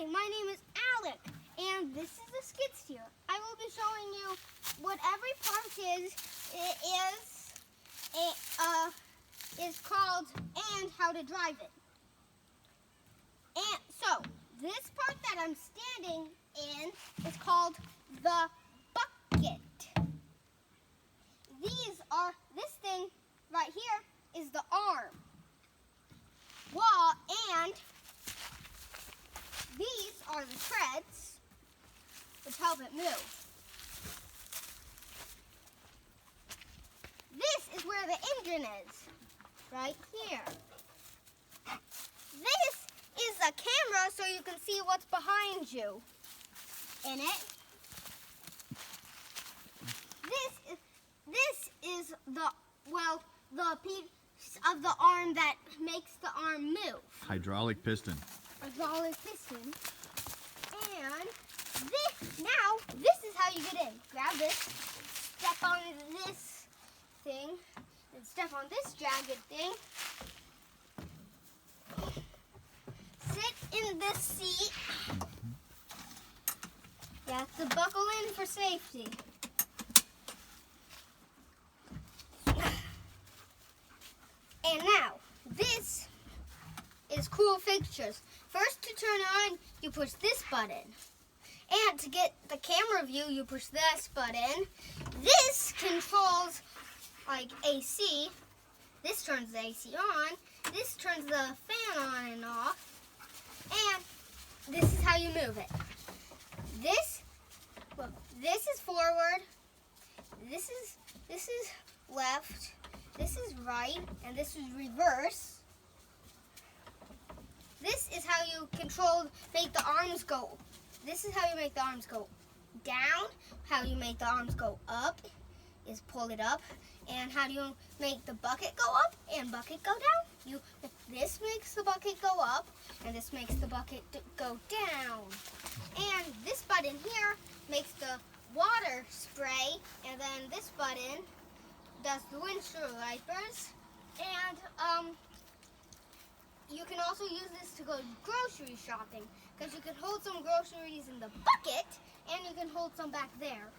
Hi, my name is Alec, and this is a skid steer. I will be showing you what every part is called and how to drive it. And so, this part that I'm standing in is called the bucket. This thing right here is the arm. And these are the treads, which help it move. This is where the engine is, right here. This is a camera so you can see what's behind you in it. This is the piece of the arm that makes the arm move. Hydraulic piston. Hydraulic piston. And this is how you get in. Grab this, step on this thing, and step on this jagged thing. Sit in this seat. You have to buckle in for safety. And now, this is cool fixtures. First, to turn on, you push this button. And to get the camera view, you push this button. This controls, like, AC. This turns the AC on. This turns the fan on and off. And this is how you move it. This is forward. This is left. This is right, and this is reverse. This is how you make the arms go. This is how you make the arms go down. How you make the arms go up is pull it up. And how do you make the bucket go up and bucket go down? This makes the bucket go up, and this makes the bucket go down. And this button here makes the water spray, and then this button does the windshield wipers. And you can also use this to go grocery shopping, because you can hold some groceries in the bucket and you can hold some back there.